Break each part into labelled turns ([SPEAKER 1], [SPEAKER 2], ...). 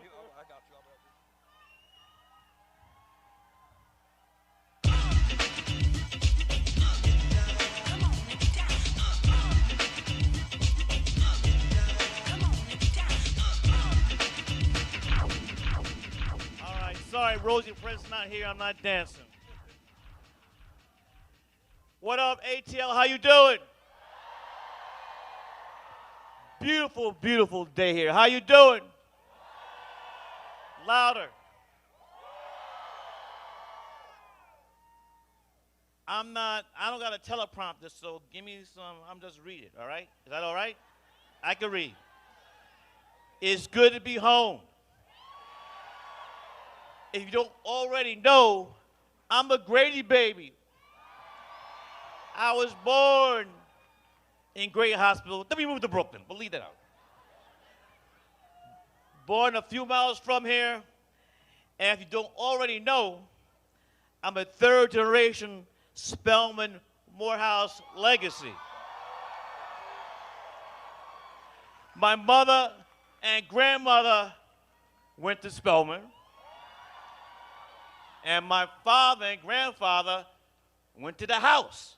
[SPEAKER 1] I got you.
[SPEAKER 2] All right, sorry, Rosie Prince not here. I'm not dancing. What up, ATL? How you doing? Beautiful, beautiful day here. How you doing? Louder. I don't got a teleprompter, so give me some, I'm just reading, all right? Is that all right? I can read. It's good to be home. If you don't already know, I'm a Grady baby. I was born in Grady Hospital. Then we moved to Brooklyn, but leave that out. Born a few miles from here, and if you don't already know, I'm a third generation Spelman Morehouse legacy. My mother and grandmother went to Spelman, and my father and grandfather went to the house.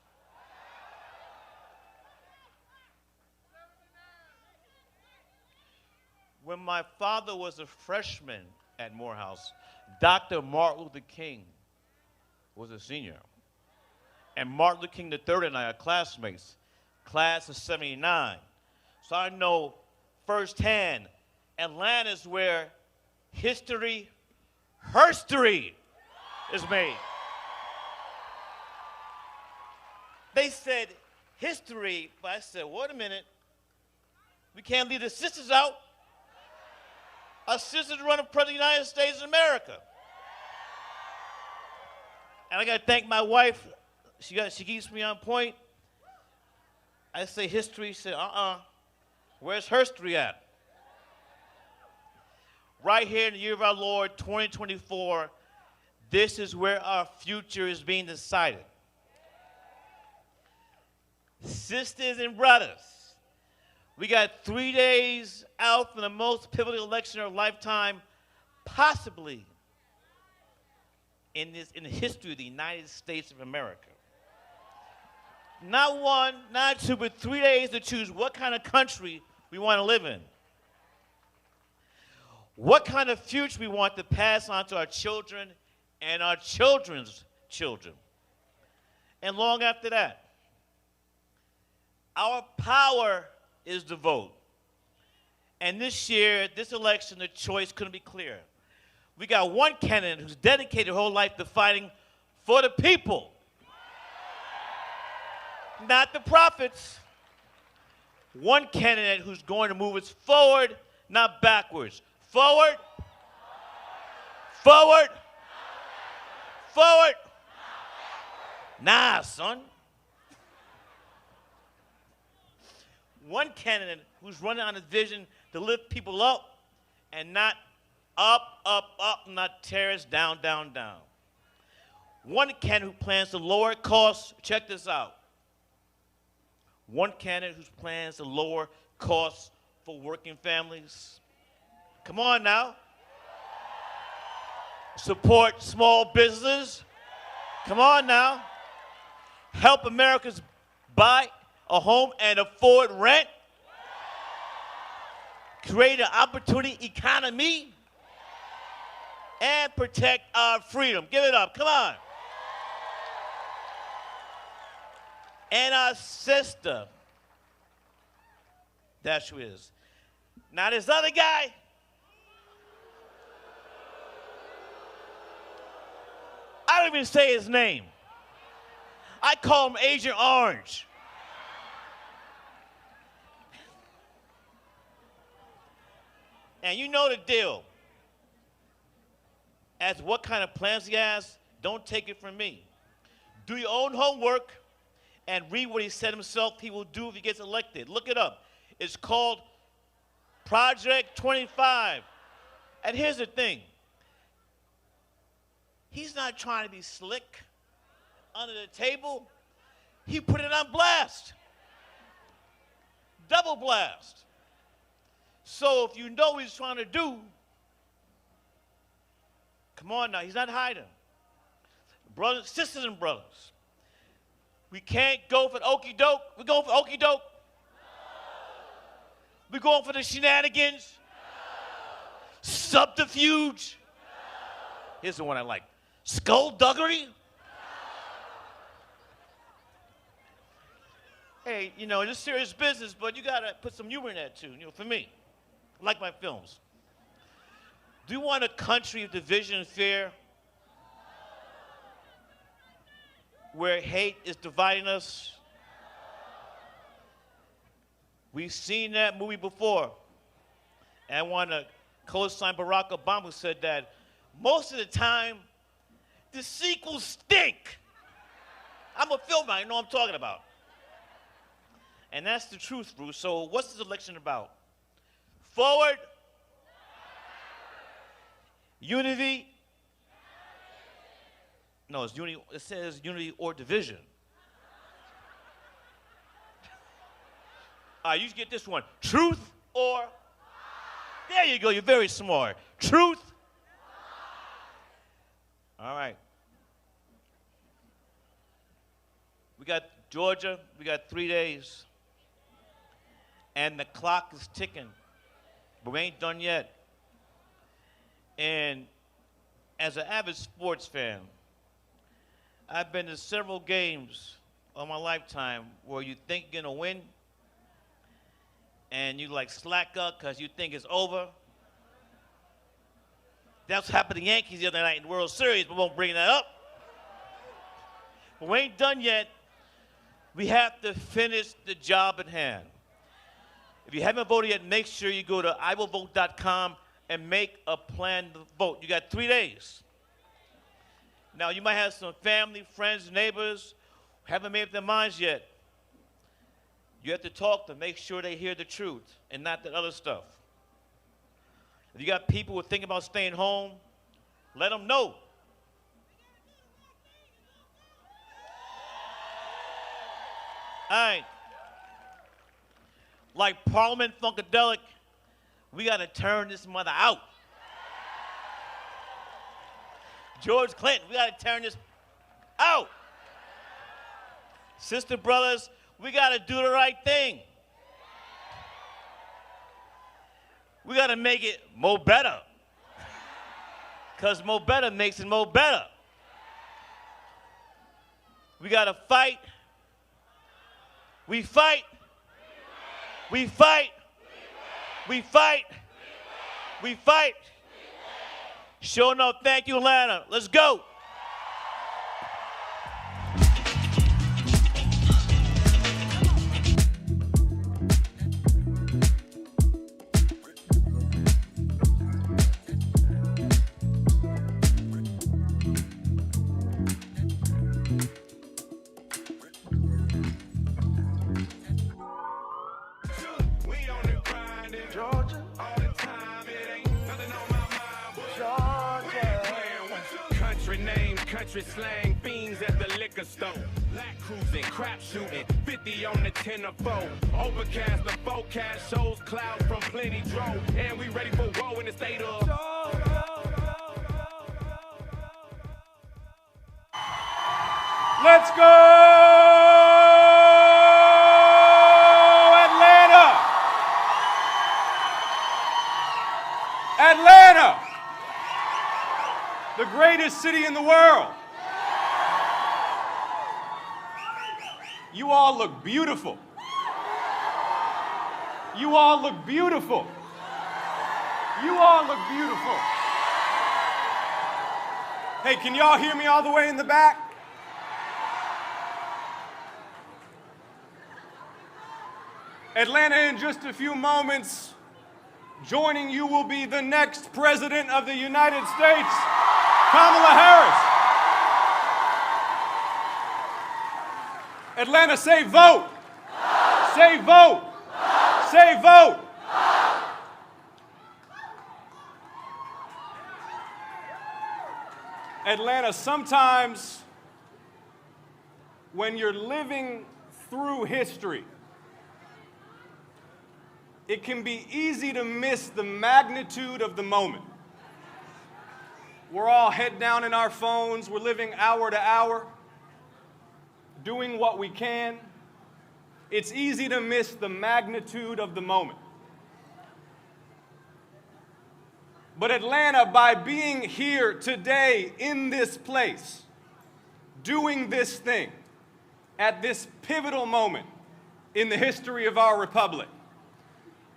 [SPEAKER 2] When my father was a freshman at Morehouse, Dr. Martin Luther King was a senior. And Martin Luther King III and I are classmates, class of '79. So I know firsthand, Atlanta's where herstory is made. They said history, but I said, wait a minute, we can't leave the sisters out. Our sisters run the President of the United States of America. And I got to thank my wife. She keeps me on point. I say history. She said, where's herstory at? Right here in the year of our Lord, 2024, this is where our future is being decided. Sisters and brothers, we got 3 days out from the most pivotal election of our lifetime, possibly in the history of the United States of America. Not one, not two, but 3 days to choose what kind of country we want to live in. What kind of future we want to pass on to our children and our children's children. And long after that, our power is the vote. And this year, this election, the choice couldn't be clearer. We got one candidate who's dedicated her whole life to fighting for the people. Not the prophets. One candidate who's going to move us forward, not backwards. Forward. Forward. Forward. Nah, son. One candidate who's running on a vision to lift people up and not up, up, up, not tear us down, down, down. One candidate who plans to lower costs, check this out. One candidate who plans to lower costs for working families. Come on now. Support small businesses. Come on now. Help Americans buy a home and afford rent. Create an opportunity economy. And protect our freedom. Give it up. Come on. And our sister. That's who it is. Now this other guy. I don't even say his name. I call him Agent Orange. And you know the deal. As what kind of plans he has, don't take it from me. Do your own homework and read what he said himself he will do if he gets elected. Look it up. It's called Project 25. And here's the thing. He's not trying to be slick under the table. He put it on blast. Double blast. So if you know what he's trying to do, Come on now, he's not hiding. Brothers, sisters and brothers, we can't go for the okey doke. We're going for okey doke. We're going for the shenanigans. Subterfuge. Here's the one I like. Skullduggery. Hey, you know, it's serious business, but you gotta put some humor in that too. You know, for me, I like my films. Do you want a country of division and fear, where hate is dividing us? We've seen that movie before. And I want to co-sign Barack Obama, who said that most of the time, the sequels stink. I'm a filmer, I know what I'm talking about. And that's the truth, Bruce. So what's this election about? Forward, unity. No, it's unity. It says unity or division. All right, you get this one. Truth or? There you go. You're very smart. Truth. All right. We got Georgia. We got 3 days. And the clock is ticking. But we ain't done yet. And as an avid sports fan, I've been to several games of my lifetime where you think you're going to win, and you like slack up because you think it's over. That's what happened to the Yankees the other night in the World Series, but we won't bring that up. But we ain't done yet. We have to finish the job at hand. If you haven't voted yet, make sure you go to iwillvote.com and make a plan to vote. You got 3 days. Now, you might have some family, friends, neighbors who haven't made up their minds yet. You have to talk to them, make sure they hear the truth and not that other stuff. If you got people who are thinking about staying home, let them know. All right. Like Parliament Funkadelic, we got to turn this mother out. George Clinton, we got to turn this out. Sister brothers, we got to do the right thing. We got to make it more better. Because more better makes it more better. We got to fight. We fight. We fight. We fight. We fight. Sure enough, thank you, Atlanta. Let's go.
[SPEAKER 1] Country slang, fiends at the liquor store. Black cruising, crap shooting, 50 on the 10 or 4. Overcast, the forecast shows clouds from plenty drove. And we ready for woe in the state of.
[SPEAKER 3] Let's go, Atlanta! Atlanta! The greatest city in the world. You all look beautiful. You all look beautiful. You all look beautiful. Hey, can y'all hear me all the way in the back? Atlanta, in just a few moments, joining you will be the next President of the United States, Kamala Harris. Atlanta, say vote. Say vote. Say vote. Atlanta, sometimes when you're living through history, it can be easy to miss the magnitude of the moment. We're all head down in our phones. We're living hour to hour, doing what we can. It's easy to miss the magnitude of the moment. But Atlanta, by being here today in this place, doing this thing at this pivotal moment in the history of our republic,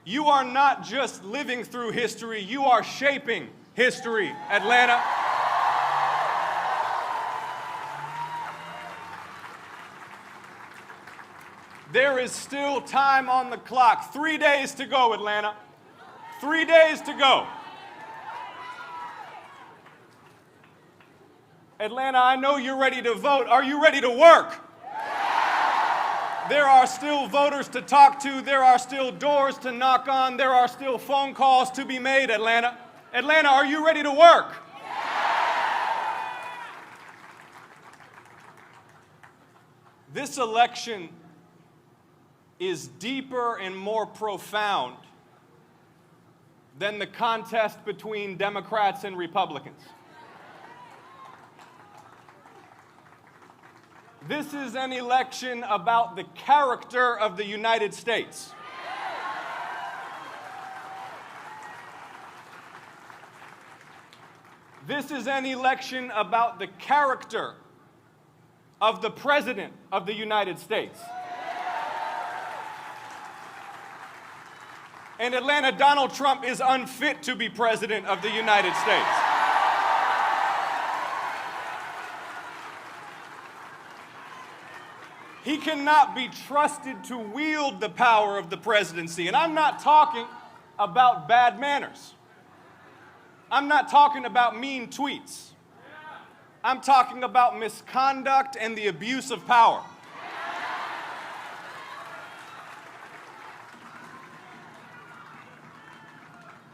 [SPEAKER 3] you are not just living through history, you are shaping history, Atlanta. There is still time on the clock. 3 days to go, Atlanta. 3 days to go. Atlanta, I know you're ready to vote. Are you ready to work? There are still voters to talk to. There are still doors to knock on. There are still phone calls to be made, Atlanta. Atlanta, are you ready to work? This election is deeper and more profound than the contest between Democrats and Republicans. This is an election about the character of the United States. This is an election about the character of the President of the United States. In Atlanta, Donald Trump is unfit to be President of the United States. He cannot be trusted to wield the power of the presidency. And I'm not talking about bad manners. I'm not talking about mean tweets. I'm talking about misconduct and the abuse of power.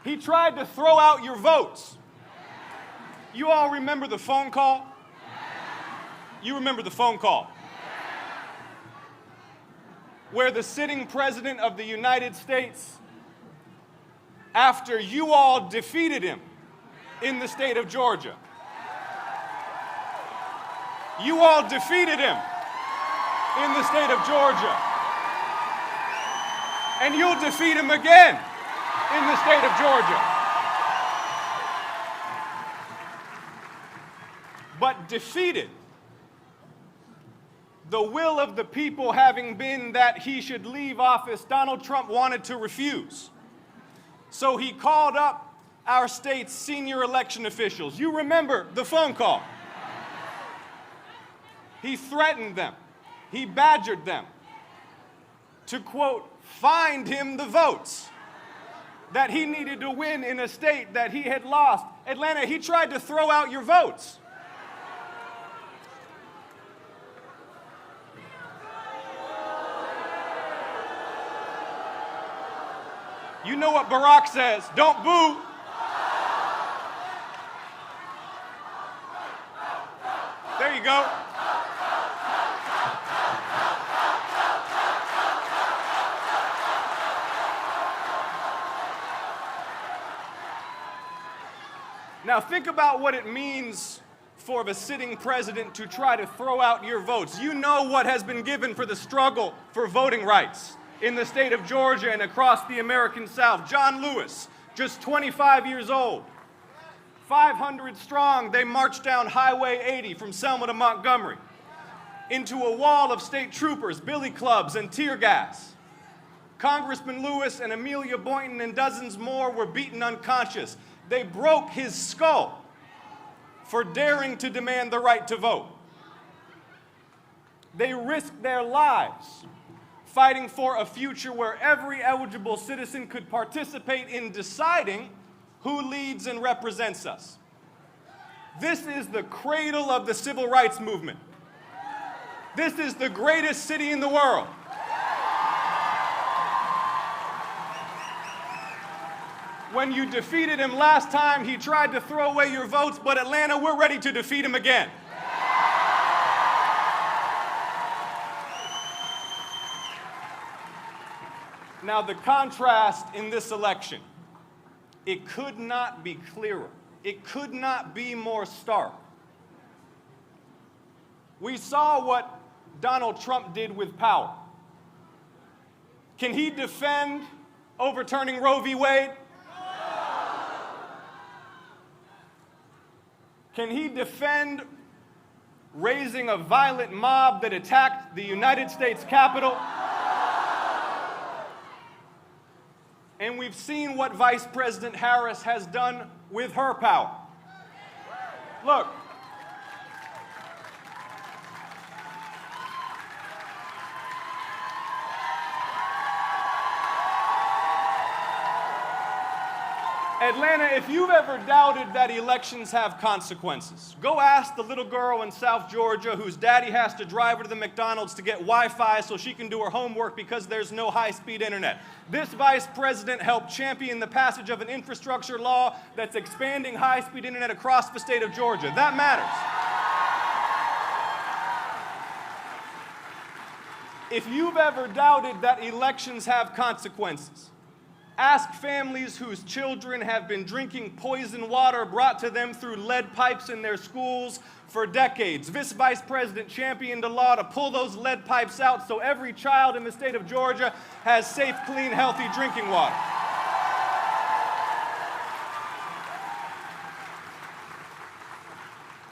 [SPEAKER 3] He tried to throw out your votes. You all remember the phone call? You remember the phone call where the sitting president of the United States, after you all defeated him in the state of Georgia, you all defeated him in the state of Georgia, and you'll defeat him again in the state of Georgia. But defeated, the will of the people having been that he should leave office, Donald Trump wanted to refuse. So he called up our state's senior election officials. You remember the phone call. He threatened them. He badgered them to, quote, find him the votes that he needed to win in a state that he had lost. Atlanta, he tried to throw out your votes. You know what Barack says, don't boo. There you go. Now think about what it means for the sitting president to try to throw out your votes. You know what has been given for the struggle for voting rights in the state of Georgia and across the American South. John Lewis, just 25 years old, 500 strong, they marched down Highway 80 from Selma to Montgomery into a wall of state troopers, billy clubs, and tear gas. Congressman Lewis and Amelia Boynton and dozens more were beaten unconscious. They broke his skull for daring to demand the right to vote. They risked their lives fighting for a future where every eligible citizen could participate in deciding who leads and represents us. This is the cradle of the civil rights movement. This is the greatest city in the world. When you defeated him last time, he tried to throw away your votes, but Atlanta, we're ready to defeat him again. Now, the contrast in this election, it could not be clearer. it could not be more stark. We saw what Donald Trump did with power. Can he defend overturning Roe v. Wade? Can he defend raising a violent mob that attacked the United States Capitol? And we've seen what Vice President Harris has done with her power. Look, Atlanta, if you've ever doubted that elections have consequences, go ask the little girl in South Georgia whose daddy has to drive her to the McDonald's to get Wi-Fi so she can do her homework because there's no high-speed internet. This vice president helped champion the passage of an infrastructure law that's expanding high-speed internet across the state of Georgia. That matters. If you've ever doubted that elections have consequences, ask families whose children have been drinking poison water brought to them through lead pipes in their schools for decades. This vice president championed a law to pull those lead pipes out so every child in the state of Georgia has safe, clean, healthy drinking water.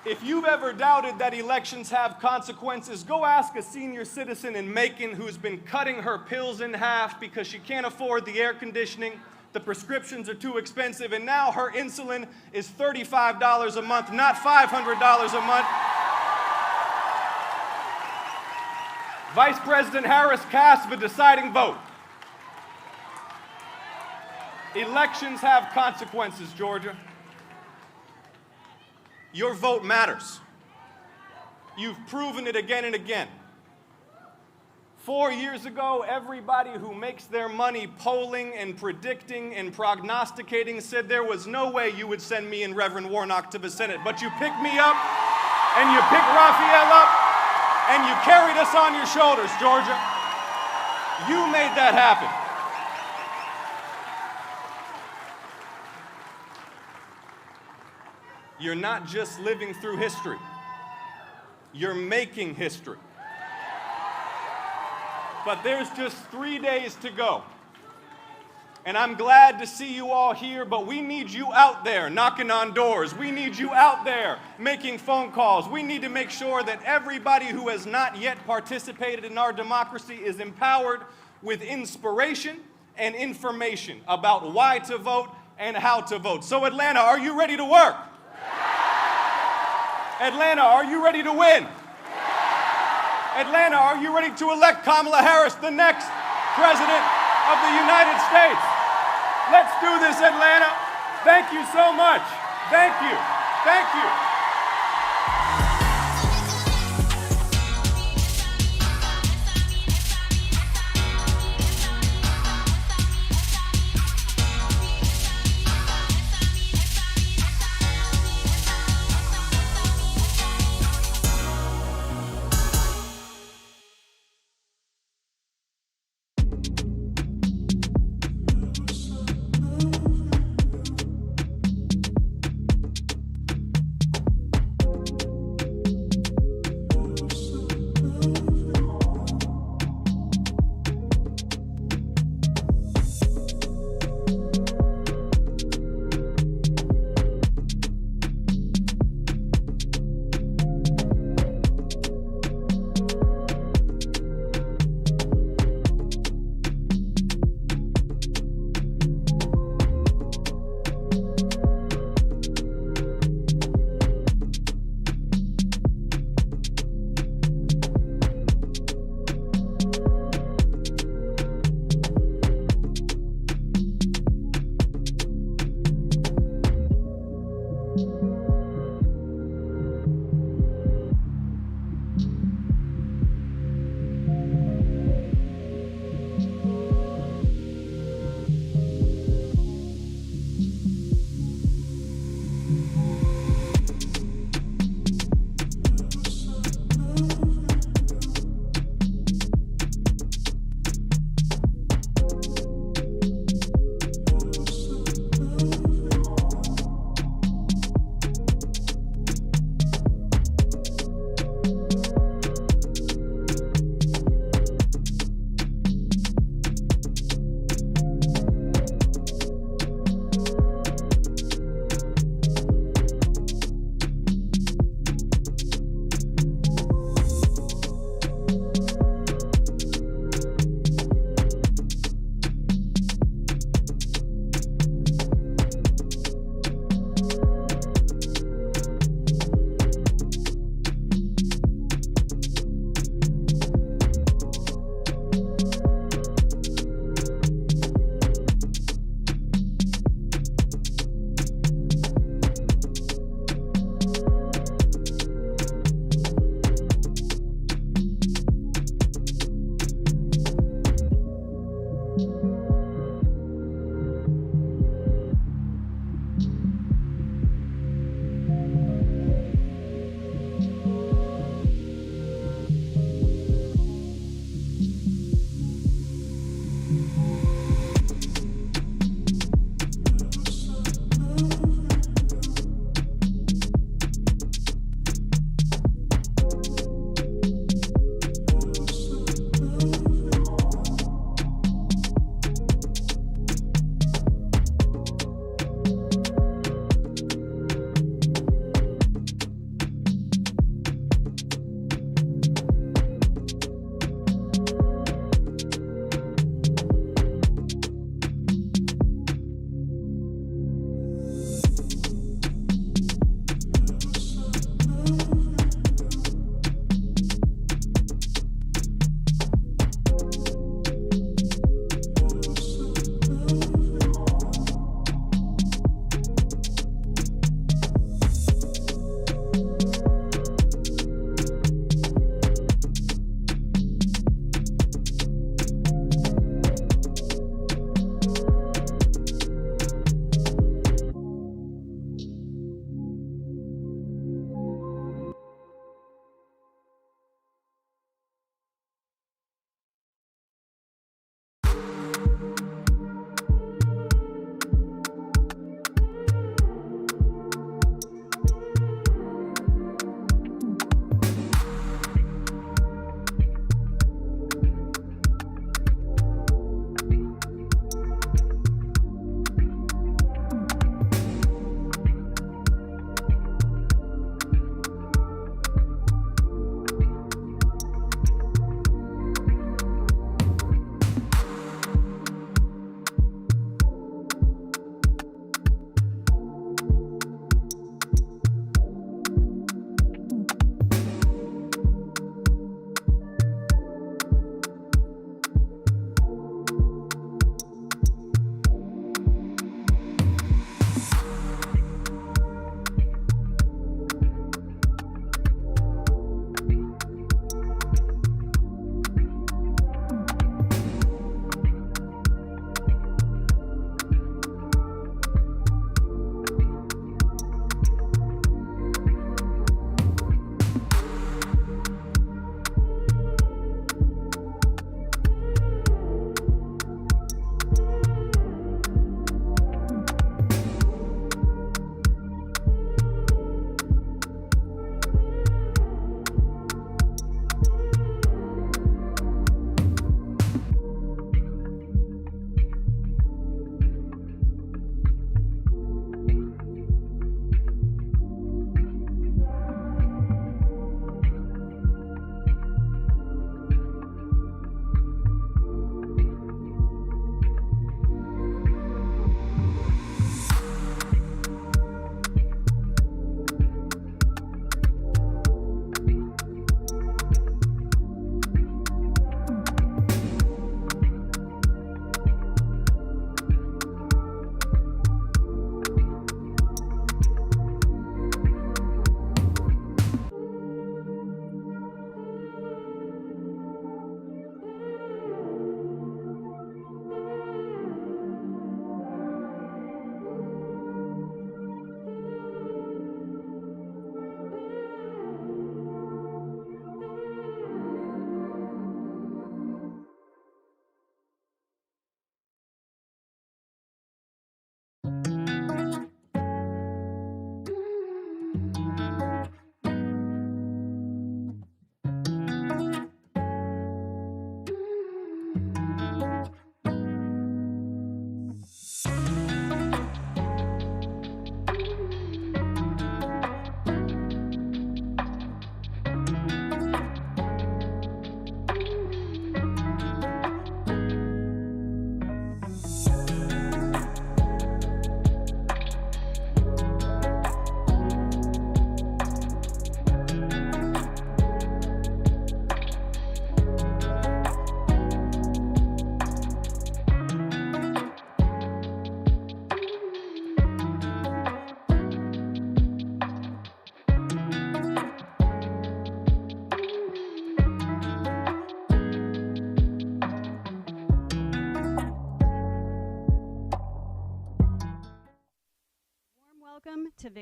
[SPEAKER 3] If you've ever doubted that elections have consequences, go ask a senior citizen in Macon who's been cutting her pills in half because she can't afford the air conditioning, the prescriptions are too expensive, and now her insulin is $35 a month, not $500 a month. Vice President Harris cast the deciding vote. Elections have consequences, Georgia. Your vote matters. You've proven it again and again. 4 years ago, everybody who makes their money polling and predicting and prognosticating said there was no way you would send me and Reverend Warnock to the Senate. But you picked me up, and you picked Raphael up, and you carried us on your shoulders, Georgia. You made that happen. You're not just living through history. You're making history. But there's just 3 days to go. And I'm glad to see you all here, but we need you out there knocking on doors. We need you out there making phone calls. We need to make sure that everybody who has not yet participated in our democracy is empowered with inspiration and information about why to vote and how to vote. So Atlanta, are you ready to work? Atlanta, are you ready to win? Atlanta, are you ready to elect Kamala Harris, the next President of the United States? Let's do this, Atlanta. Thank you so much. Thank you. Thank you.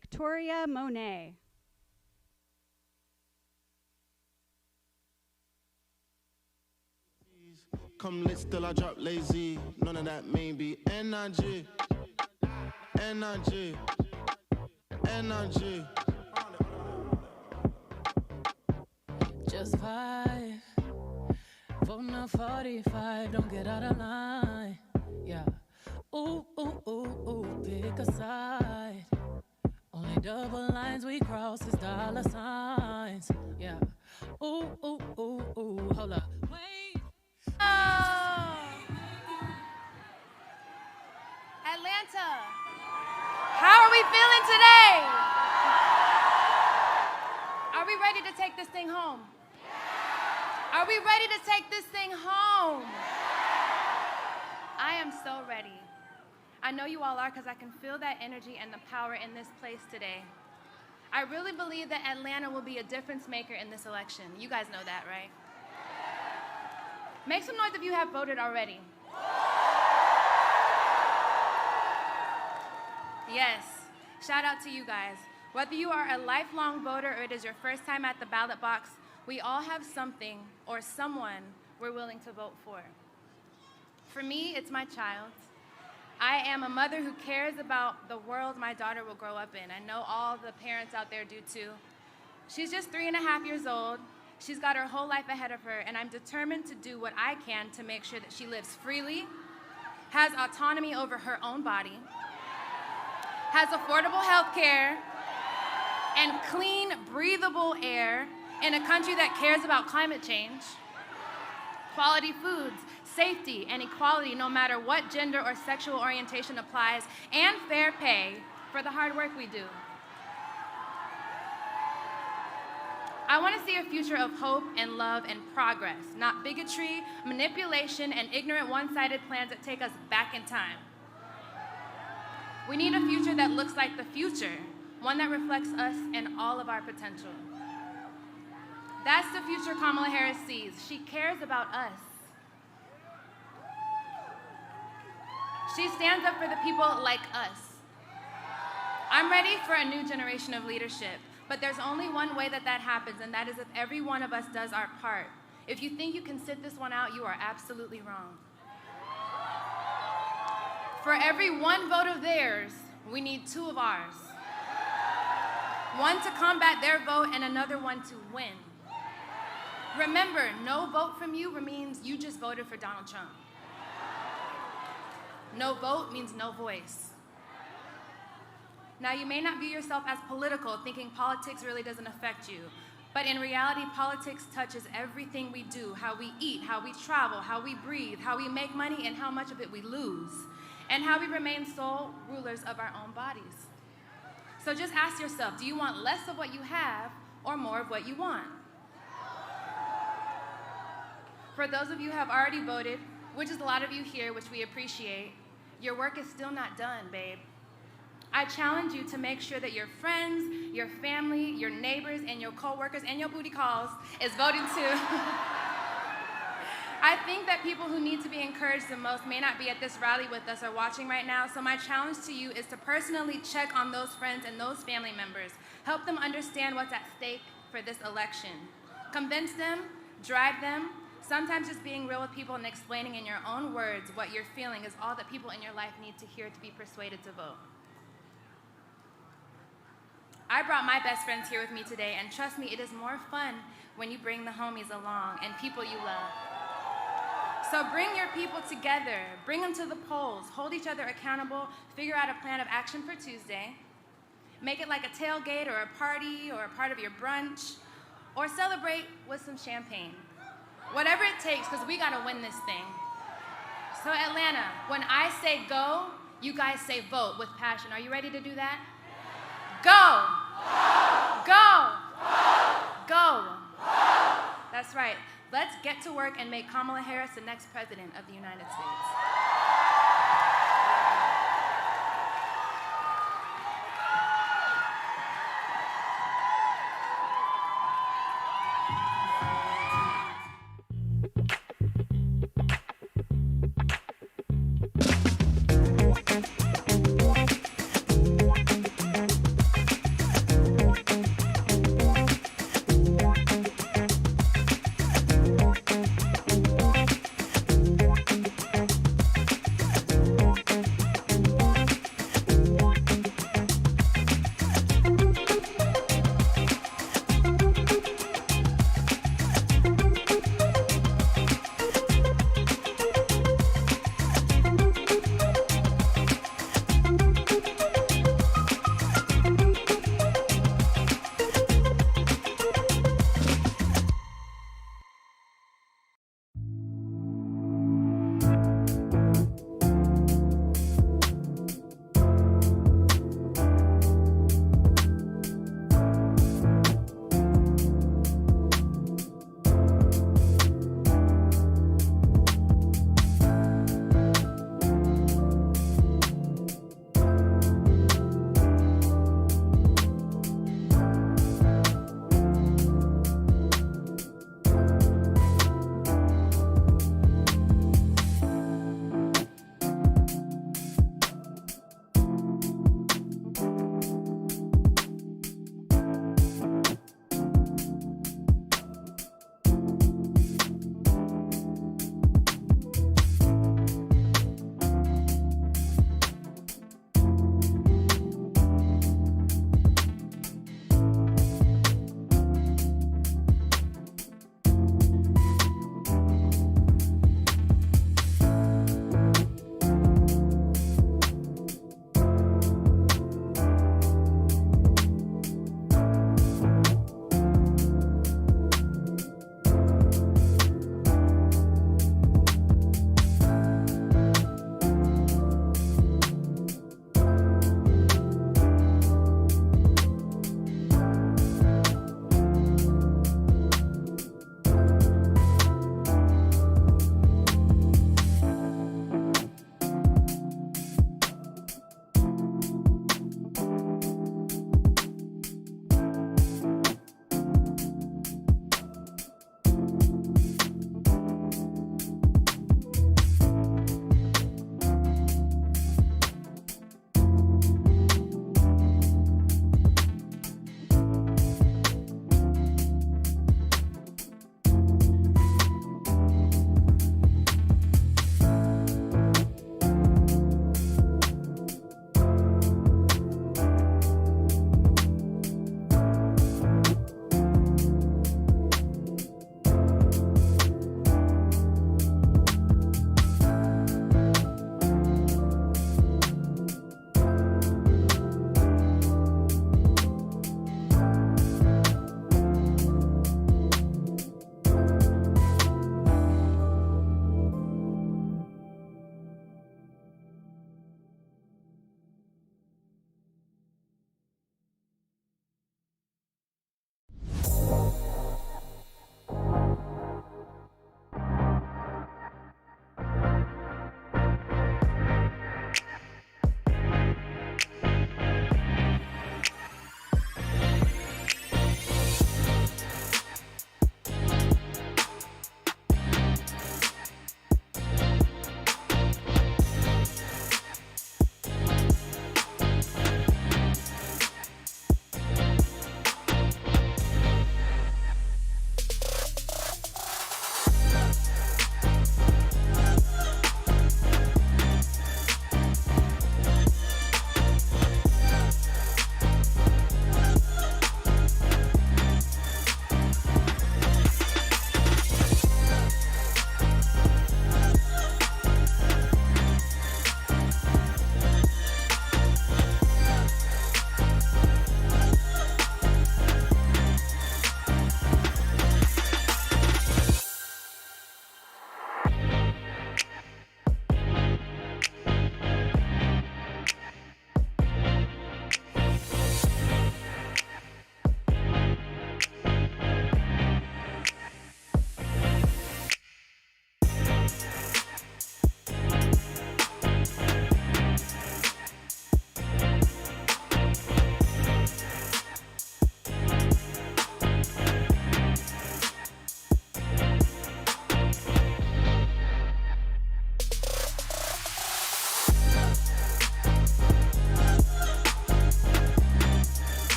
[SPEAKER 4] Victoria Monet.
[SPEAKER 5] Come lit, still I drop lazy. None of that maybe. Energy. Energy. Energy.
[SPEAKER 6] Just vibe. Voting on 45. Don't get out of line. Yeah. Ooh, ooh, ooh, ooh. Pick a side. Only double lines we cross is dollar signs. Yeah. Ooh, ooh, ooh, ooh. Hold up. Wait.
[SPEAKER 7] Atlanta, how are we feeling today? Are we ready to take this thing home? Are we ready to take this thing home? I am so ready. I know you all are because I can feel that energy and the power in this place today. I really believe that Atlanta will be a difference maker in this election. You guys know that, right? Make some noise if you have voted already. Yes, shout out to you guys. Whether you are a lifelong voter or it is your first time at the ballot box, we all have something or someone we're willing to vote for. For me, it's my child. I am a mother who cares about the world my daughter will grow up in. I know all the parents out there do too. She's just 3.5 years old. She's got her whole life ahead of her, and I'm determined to do what I can to make sure that she lives freely, has autonomy over her own body, has affordable health care, and clean, breathable air in a country that cares about climate change, quality foods, safety, and equality no matter what gender or sexual orientation applies, and fair pay for the hard work we do. I want to see a future of hope and love and progress, not bigotry, manipulation, and ignorant one-sided plans that take us back in time. We need a future that looks like the future, one that reflects us and all of our potential. That's the future Kamala Harris sees. She cares about us. She stands up for the people like us. I'm ready for a new generation of leadership, but there's only one way that happens, and that is if every one of us does our part. If you think you can sit this one out, you are absolutely wrong. For every one vote of theirs, we need 2 of ours. One to combat their vote and another one to win. Remember, no vote from you means you just voted for Donald Trump. No vote means no voice. Now, you may not view yourself as political, thinking politics really doesn't affect you. But in reality, politics touches everything we do, how we eat, how we travel, how we breathe, how we make money, and how much of it we lose, and how we remain sole rulers of our own bodies. So just ask yourself, do you want less of what you have or more of what you want? For those of you who have already voted, which is a lot of you here, which we appreciate, your work is still not done, babe. I challenge you to make sure that your friends, your family, your neighbors, and your coworkers, and your booty calls is voting too. I think that people who need to be encouraged the most may not be at this rally with us or watching right now, so my challenge to you is to personally check on those friends and those family members. Help them understand what's at stake for this election. Convince them, drive them. Sometimes just being real with people and explaining in your own words what you're feeling is all that people in your life need to hear to be persuaded to vote. I brought my best friends here with me today, and trust me, it is more fun when you bring the homies along and people you love. So bring your people together, bring them to the polls, hold each other accountable, figure out a plan of action for Tuesday, make it like a tailgate or a party or a part of your brunch, or celebrate with some champagne. Whatever it takes, because we gotta win this thing. So Atlanta, when I say go, you guys say vote with passion. Are you ready to do that? Go! Go! Go! That's right. Let's get to work and make Kamala Harris the next president of the United States.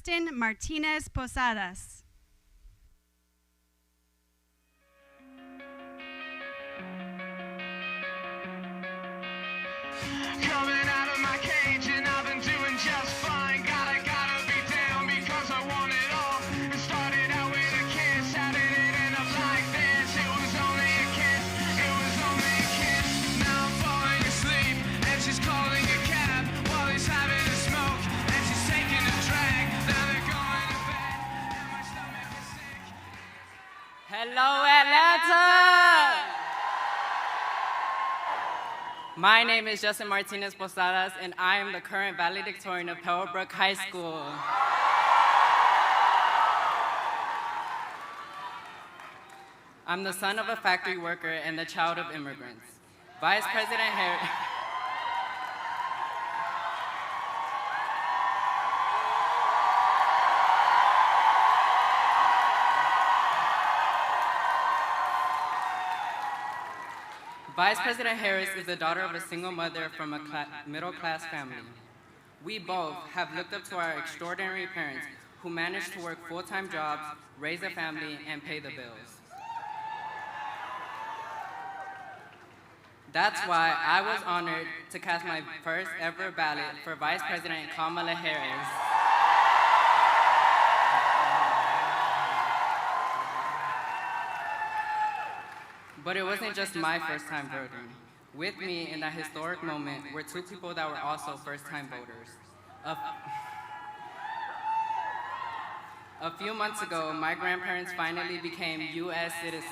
[SPEAKER 4] Justin Martinez Posadas.
[SPEAKER 8] Coming out of my cage and I've been doing just fine. Gotta be down because I want it all. It started out with a kiss, how did it end up like this? It was only a kiss, it was only a kiss. Now I'm falling asleep and she's calling a cab while he's having a smoke and she's taking a drag. Now they're going to bed and my stomach is sick.
[SPEAKER 9] Hello, Atlanta! My name is Justin Martinez Posadas, and I am the current valedictorian of Pebblebrook High School. I'm the son of a factory worker and the child of immigrants. Vice President Harris. Vice President Harris is the daughter of a single mother from a middle-class family. We both have looked up to our extraordinary parents who managed to work full-time jobs, raise a family, and pay the bills. That's why I was honored to cast my first ever ballot for Vice President Kamala Harris. But it wasn't just my first time voting. With me in that historic moment were two people that were also first-time voters. A few months ago, my grandparents finally became U.S. citizens.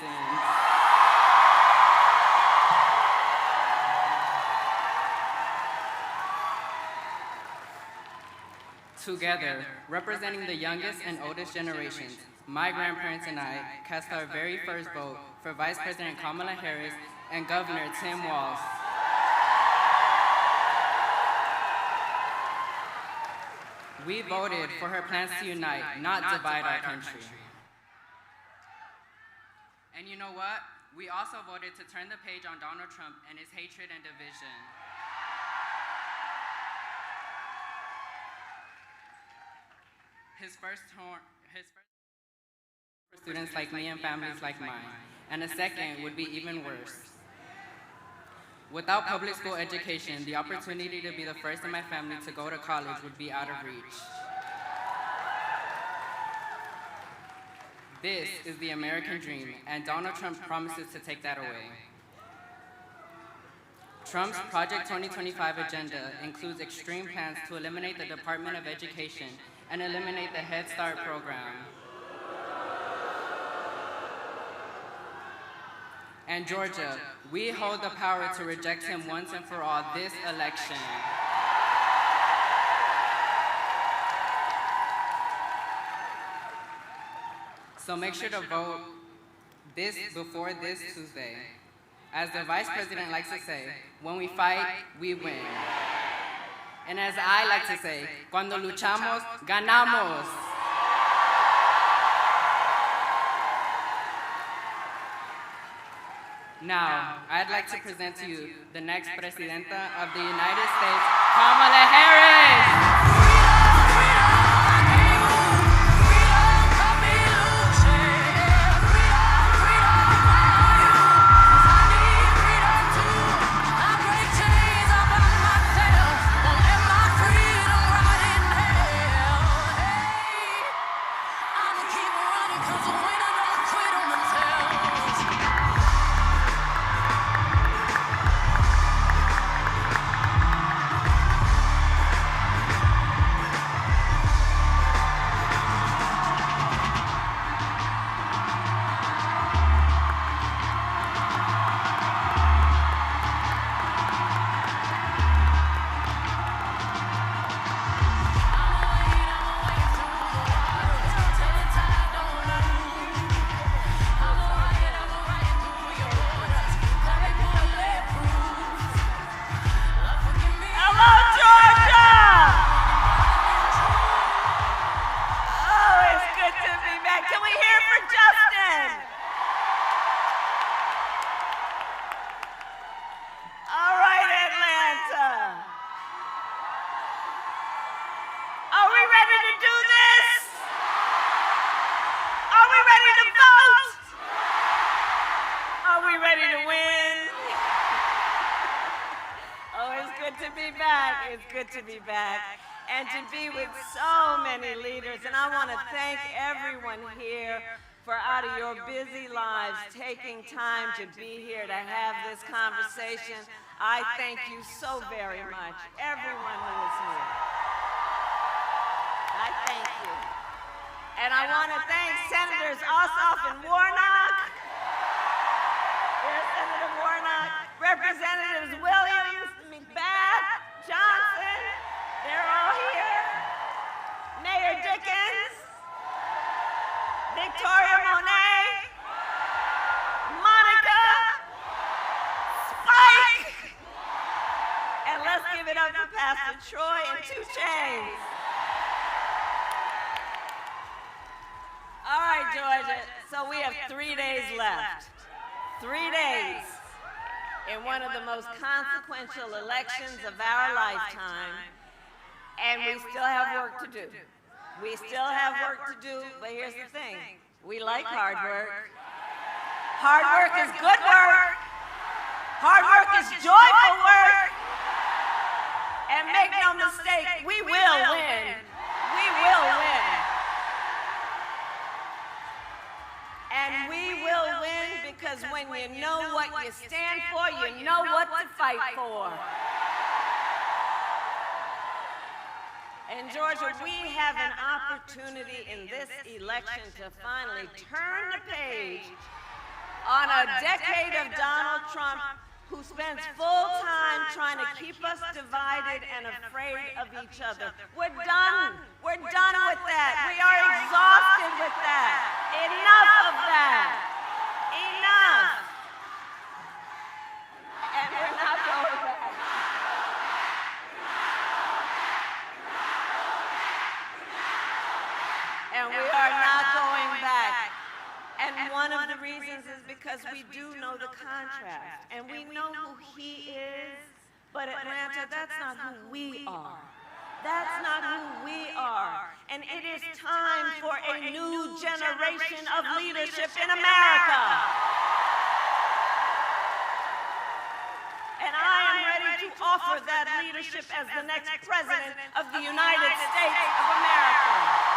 [SPEAKER 9] Together, representing the youngest and oldest generations, my grandparents and I cast our very first vote for Vice President Kamala Harris and Governor Tim Walz. We voted for her plans to unite, not divide our country. And you know what? We also voted to turn the page on Donald Trump and his hatred and division. His first for students like me and families like mine, and a second would be even worse. Without public school education, the opportunity to be the first in my family to go to college would be out of reach. This is the American dream, and Donald Trump promises to take that away. Trump's Project 2025 agenda includes extreme plans to eliminate the Department of Education and eliminate the Head Start program. And Georgia, we hold the power to reject him once and for all this election. So make sure to vote before this Tuesday. As the Vice President likes to say, when we fight, we win. And as I like to say, cuando luchamos, ganamos. Now, I'd like to present to you the next Presidenta of the United States, Kamala Harris.
[SPEAKER 10] ready to win? Oh, it's good to be back. It's good to be back. And to be with so many leaders. And I want to thank everyone here for out of your busy lives taking time to be here to have this conversation. I thank you so very much, everyone who is here. I thank you. And I want to thank Senators Ossoff and Warnock. There's Senator Warnock. Representatives Williams, McBath, Johnson. They're all here. Mayor Dickens. Victoria Monet, Monica, Spike, and let's give it up to Pastor Troy and 2 Chainz. All right, Georgia, so we have 3 days left. 3 days in one of the most consequential elections of our lifetime, and we still have work to do. We still have work to do, but here's the thing. We like hard work. Hard work is good work. Hard work is joyful work. And make no mistake, we will win. We will win. And we will win because when you know what you stand for, you know what to fight for. And Georgia, we have an opportunity in this election to finally turn the page on a decade of Donald Trump who spends full time trying to keep us divided and afraid of each other. We're done. We're done with that. We are exhausted with that. Enough of that. Enough. And we're not going back. And we are not going back. And one of the reasons is because we do know the contrast. And we know who he is. But Atlanta, that's not who we are. That's not who we are. And it is time for a new generation of leadership in America. And I am ready to offer that leadership as the next president of the United States of America.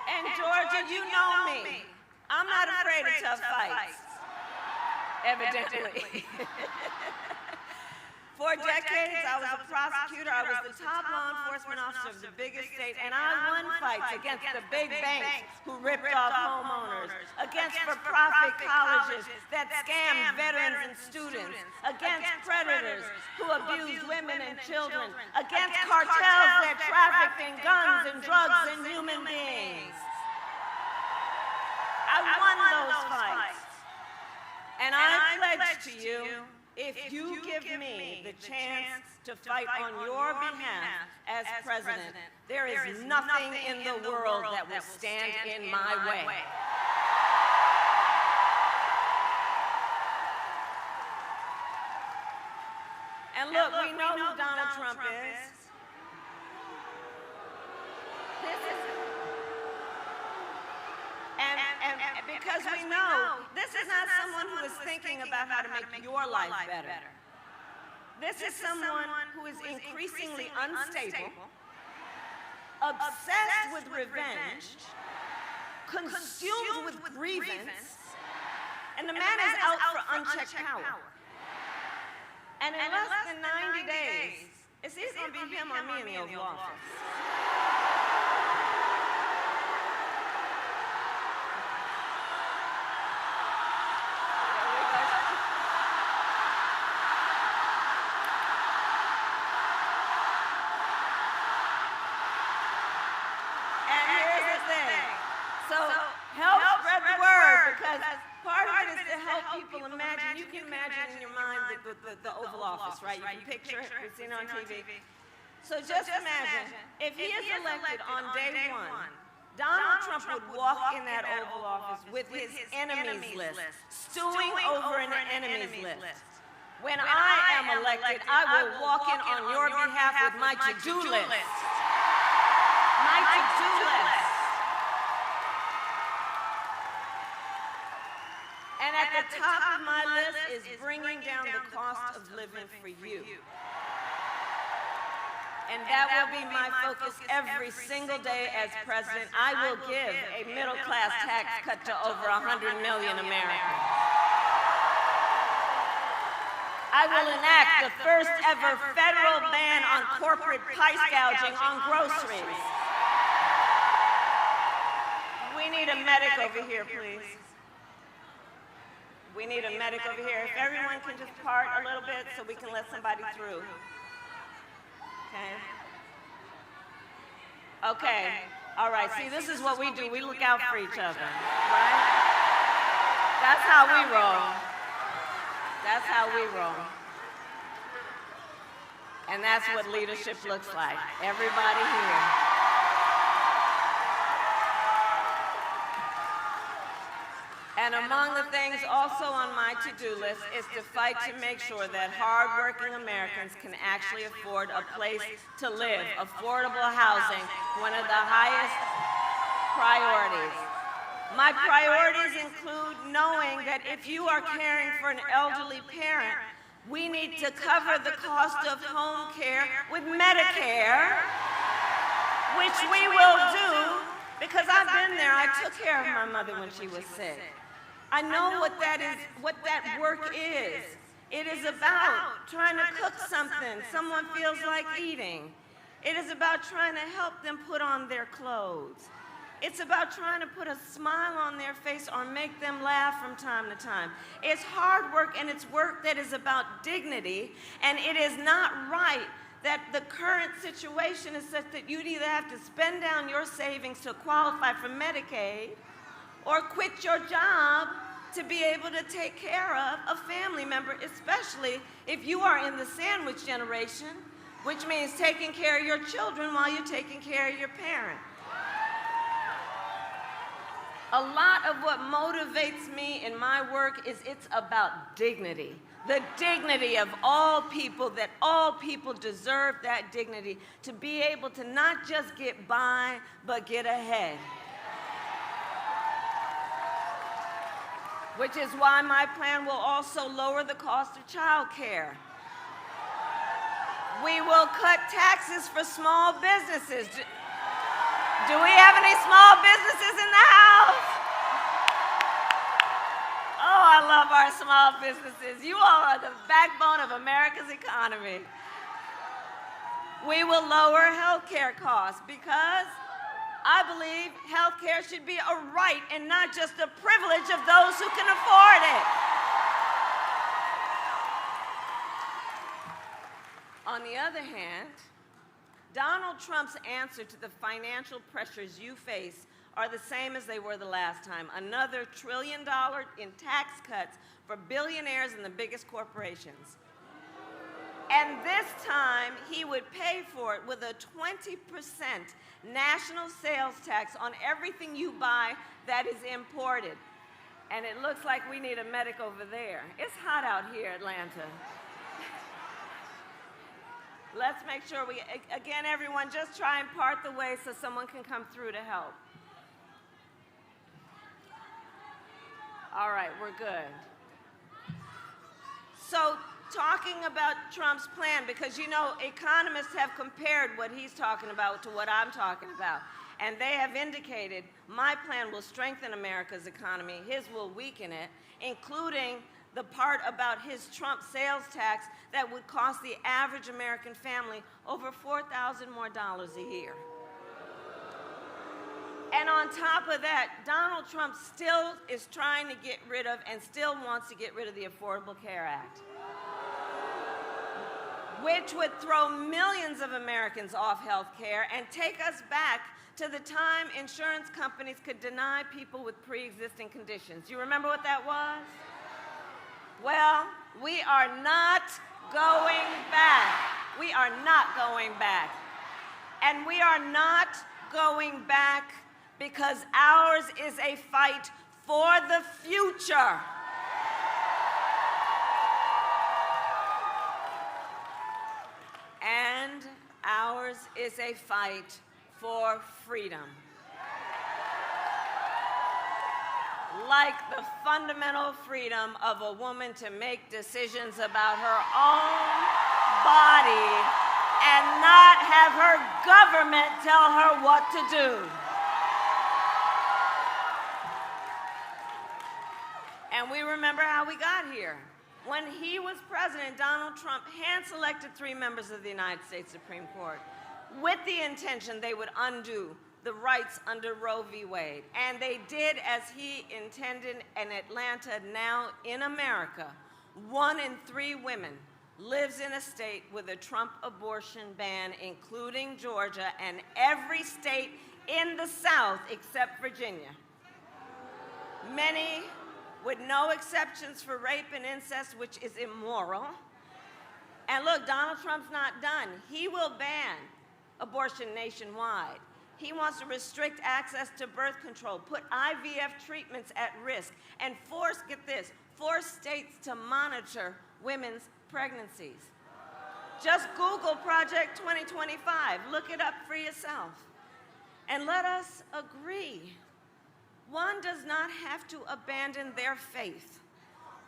[SPEAKER 10] And Georgia, you know me. I'm not afraid of tough fights, evidently. For decades, I was a prosecutor. I was the top law enforcement officer of the biggest state, and I won fights against the big banks who ripped off homeowners, against for-profit colleges that scammed veterans and students, against predators who abused women and children, against cartels that trafficked in guns and drugs and human beings. I won those fights. And I pledge to you, if you give me the chance to fight on your behalf as president, there is nothing in the world that will stand in my way. And look, we know who Donald Trump is. And because we know this is not someone who is thinking about how to make your life better. This is someone who is increasingly unstable, obsessed with revenge, consumed with grievance, and the man is out for unchecked power. And in less than 90 days, it's either going to be him or me in the Oval Office. People imagine, you can imagine in your mind the Oval Office, right? You can picture it, we've seen it on TV. So just imagine, if he is elected on day one, Donald Trump would walk in that Oval Office with his enemies list, stewing over an enemies list. When I am elected, I will walk in on your behalf with my to-do list. My to-do list. And at the top of my list is bringing down the cost of living for you. And that will be my focus every single day as president. I will give a middle-class tax cut to over 100 million Americans. I will enact the first ever federal ban on corporate price gouging on groceries. We need a medic over here, please. We need a medic over here. If everyone can just part a little bit so we can let somebody through. Okay. Okay. All right. See, this is what we do. We look out for each other, right? That's how we roll. That's how we roll. And that's what leadership looks like. Everybody here. And among the things also on my to-do list is to fight to make sure that hardworking Americans can actually afford a place to live. Affordable housing, one of the highest priorities. My priorities include knowing that if you are caring for an elderly parent, we need to cover the cost of home care with Medicare, which we will do because I've been there. I took care of my mother when she was sick. I know what that is, what that work is. It is about trying to cook something someone feels like eating. It is about trying to help them put on their clothes. It's about trying to put a smile on their face or make them laugh from time to time. It's hard work, and it's work that is about dignity, and it is not right that the current situation is such that you'd either have to spend down your savings to qualify for Medicaid or quit your job to be able to take care of a family member, especially if you are in the sandwich generation, which means taking care of your children while you're taking care of your parent. A lot of what motivates me in my work is it's about dignity. The dignity of all people, that all people deserve that dignity to be able to not just get by, but get ahead. Which is why my plan will also lower the cost of child care. We will cut taxes for small businesses. Do we have any small businesses in the house? Oh, I love our small businesses. You all are the backbone of America's economy. We will lower health care costs because I believe health care should be a right and not just a privilege of those who can afford it. On the other hand, Donald Trump's answer to the financial pressures you face are the same as they were the last time. Another $1 trillion in tax cuts for billionaires and the biggest corporations. And this time, he would pay for it with a 20% national sales tax on everything you buy that is imported. And it looks like we need a medic over there. It's hot out here, Atlanta. Let's make sure we, again, everyone, just try and part the way so someone can come through to help. All right, we're good. So, talking about Trump's plan, because you know, economists have compared what he's talking about to what I'm talking about. And they have indicated my plan will strengthen America's economy, his will weaken it, including the part about his Trump sales tax that would cost the average American family over $4,000 more a year. And on top of that, Donald Trump still is trying to get rid of and still wants to get rid of the Affordable Care Act, which would throw millions of Americans off health care and take us back to the time insurance companies could deny people with pre-existing conditions. You remember what that was? Well, we are not going back. We are not going back. And we are not going back because ours is a fight for the future. And ours is a fight for freedom. like the fundamental freedom of a woman to make decisions about her own body and not have her government tell her what to do. And we remember how we got here. When he was president, Donald Trump hand-selected 3 members of the United States Supreme Court with the intention they would undo the rights under Roe v. Wade. And they did as he intended in Atlanta. Now in America, 1 in 3 women lives in a state with a Trump abortion ban, including Georgia and every state in the South except Virginia. Many with no exceptions for rape and incest, which is immoral. And look, Donald Trump's not done. He will ban abortion nationwide. He wants to restrict access to birth control, put IVF treatments at risk, and force states to monitor women's pregnancies. Just Google Project 2025. Look it up for yourself. And let us agree. One does not have to abandon their faith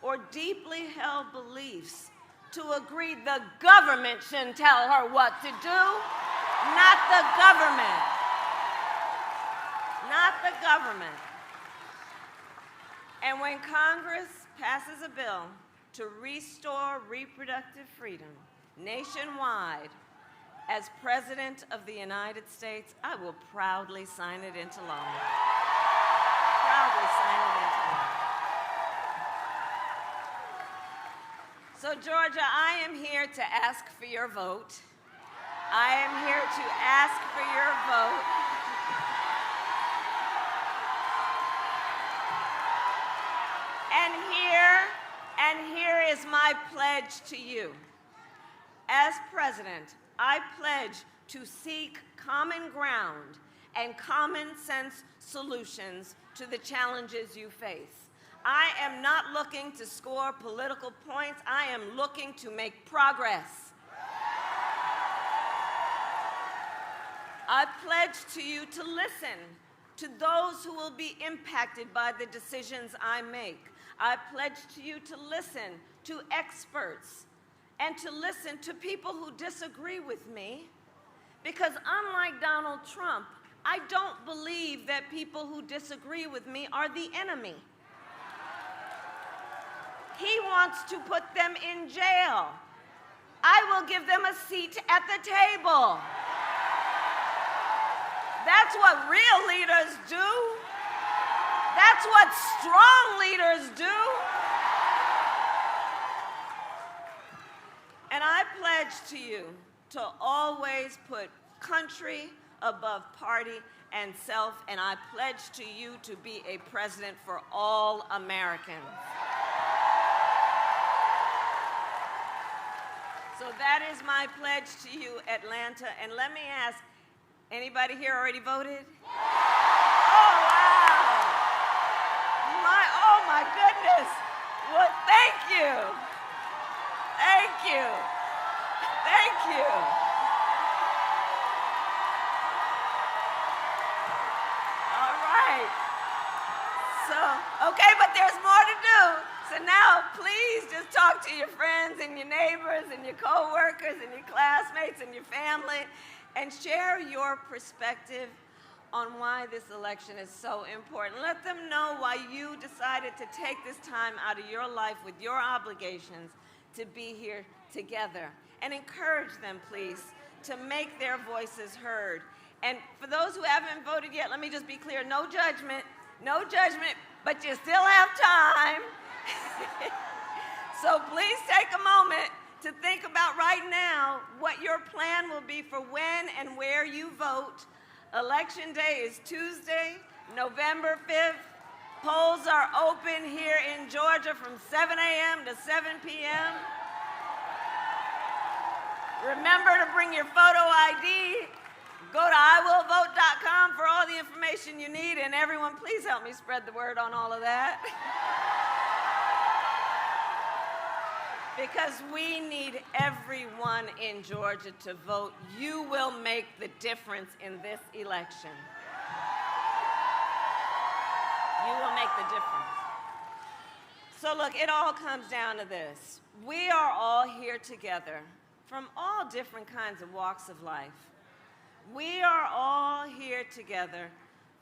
[SPEAKER 10] or deeply held beliefs to agree the government shouldn't tell her what to do, not the government. Not the government. And when Congress passes a bill to restore reproductive freedom nationwide, as President of the United States, I will proudly sign it into law. Proudly sign it into law. So, Georgia, I am here to ask for your vote. I am here to ask for your vote. And here is my pledge to you. As president, I pledge to seek common ground and common sense solutions to the challenges you face. I am not looking to score political points. I am looking to make progress. I pledge to you to listen to those who will be impacted by the decisions I make. I pledge to you to listen to experts and to listen to people who disagree with me, because unlike Donald Trump, I don't believe that people who disagree with me are the enemy. He wants to put them in jail. I will give them a seat at the table. That's what real leaders do. That's what strong leaders do. And I pledge to you to always put country above party and self, and I pledge to you to be a president for all Americans. So that is my pledge to you, Atlanta. And let me ask, anybody here already voted? Oh, wow. Oh, my goodness. Well, thank you. Thank you. Thank you. All right. So, okay, but there's more to do. So now, please just talk to your friends and your neighbors and your coworkers and your classmates and your family and share your perspective on why this election is so important. Let them know why you decided to take this time out of your life with your obligations to be here together. And encourage them, please, to make their voices heard. And for those who haven't voted yet, let me just be clear, no judgment, but you still have time. So please take a moment to think about right now what your plan will be for when and where you vote. Election day is Tuesday, November 5th. Polls are open here in Georgia from 7 a.m. to 7 p.m. Remember to bring your photo ID. Go to iwillvote.com for all the information you need. And everyone, please help me spread the word on all of that. Because we need everyone in Georgia to vote. You will make the difference in this election. You will make the difference. So look, it all comes down to this. We are all here together from all different kinds of walks of life. We are all here together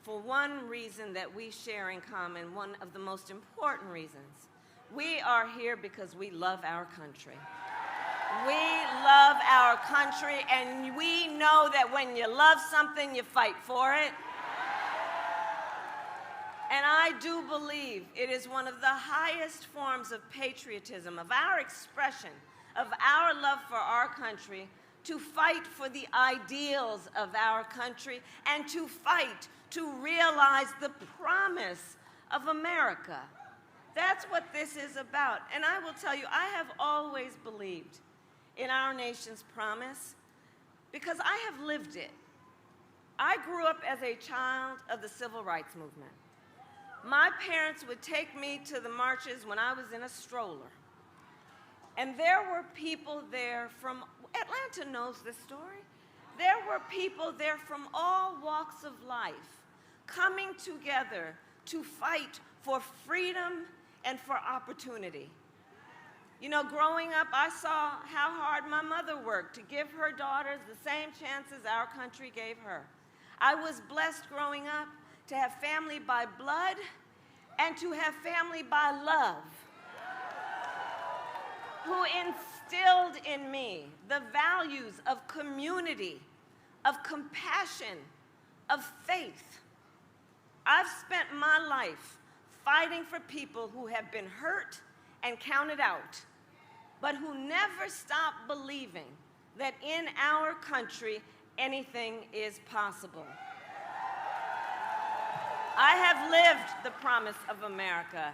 [SPEAKER 10] for one reason that we share in common, one of the most important reasons. We are here because we love our country. We love our country, and we know that when you love something, you fight for it. And I do believe it is one of the highest forms of patriotism, of our expression, of our love for our country, to fight for the ideals of our country and to fight to realize the promise of America. That's what this is about. And I will tell you, I have always believed in our nation's promise because I have lived it. I grew up as a child of the civil rights movement. My parents would take me to the marches when I was in a stroller. And there were people there from, Atlanta knows this story. There were people there from all walks of life coming together to fight for freedom and for opportunity. You know, growing up, I saw how hard my mother worked to give her daughters the same chances our country gave her. I was blessed growing up to have family by blood and to have family by love, who instilled in me the values of community, of compassion, of faith. I've spent my life fighting for people who have been hurt and counted out, but who never stop believing that in our country anything is possible. I have lived the promise of America,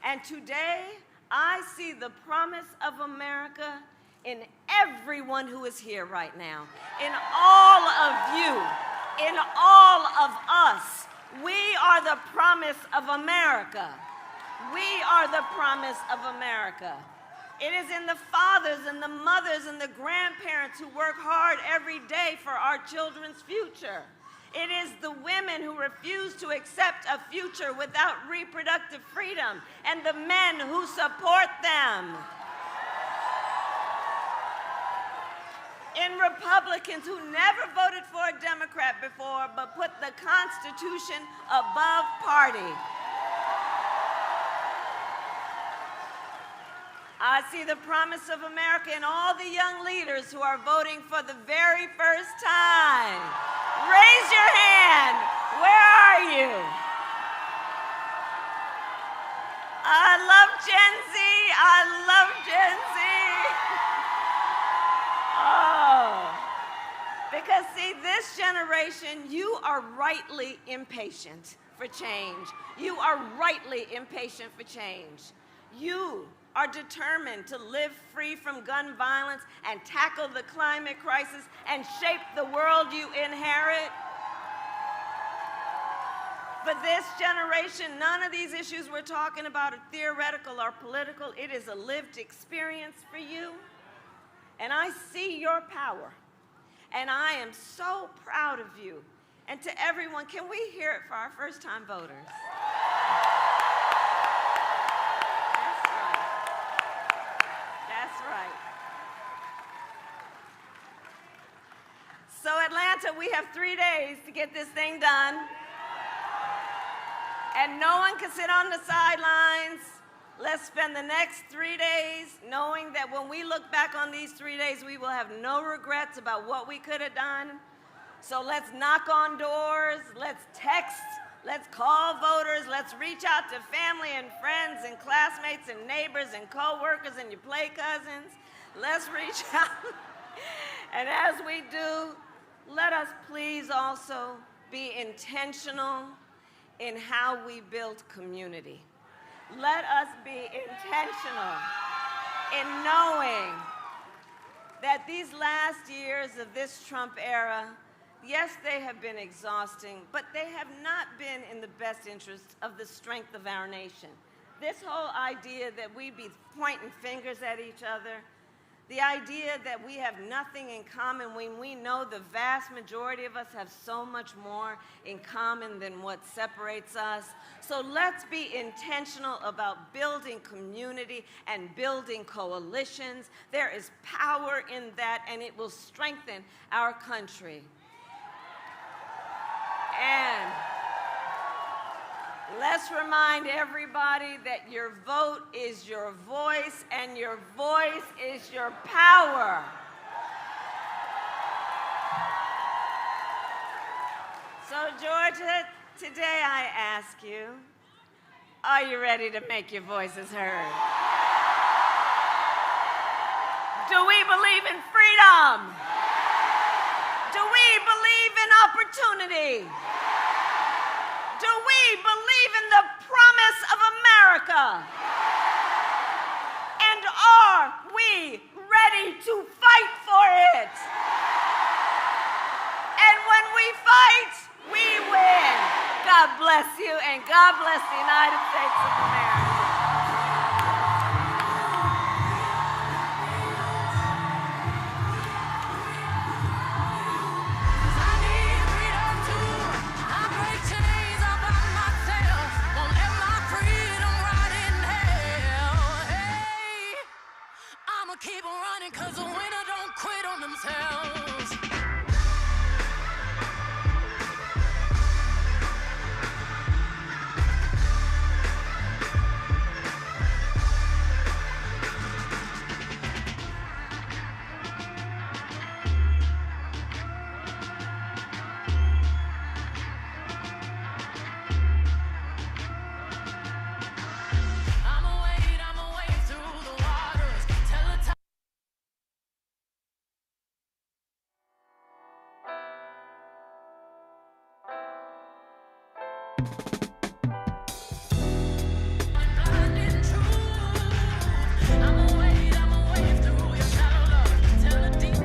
[SPEAKER 10] and today I see the promise of America in everyone who is here right now, in all of you, in all of us. We are the promise of America. We are the promise of America. It is in the fathers and the mothers and the grandparents who work hard every day for our children's future. It is the women who refuse to accept a future without reproductive freedom and the men who support them. In Republicans who never voted for a Democrat before but put the Constitution above party. I see the promise of America in all the young leaders who are voting for the very first time. Raise your hand. Where are you? I love Gen Z. I love Gen Z. Oh. Because see, this generation, you are rightly impatient for change. You are rightly impatient for change. You are determined to live free from gun violence and tackle the climate crisis and shape the world you inherit. For this generation, none of these issues we're talking about are theoretical or political. It is a lived experience for you. And I see your power. And I am so proud of you. And to everyone, can we hear it for our first-time voters? That's right. So Atlanta, we have 3 days to get this thing done. And no one can sit on the sidelines. Let's spend the next 3 days knowing that when we look back on these 3 days, we will have no regrets about what we could have done. So let's knock on doors, let's text, let's call voters, let's reach out to family and friends and classmates and neighbors and co-workers and your play cousins. Let's reach out. And as we do, let us please also be intentional in how we build community. Let us be intentional in knowing that these last years of this Trump era, yes, they have been exhausting, but they have not been in the best interest of the strength of our nation. This whole idea that we be pointing fingers at each other, The idea that we have nothing in common when we know the vast majority of us have so much more in common than what separates us. So let's be intentional about building community and building coalitions. There is power in that, and it will strengthen our country. And let's remind everybody that your vote is your voice, and your voice is your power. So, Georgia, today I ask you, are you ready to make your voices heard? Do we believe in freedom? Do we believe in opportunity? Do we believe in the promise of America? And are we ready to fight for it? And when we fight, we win. God bless you, and God bless the United States of America.
[SPEAKER 6] Keep on running, 'cause a winner don't quit on themselves. I'ma wade through the waters till the time. Blinding truth. I'ma wade through your shallow love till the deep.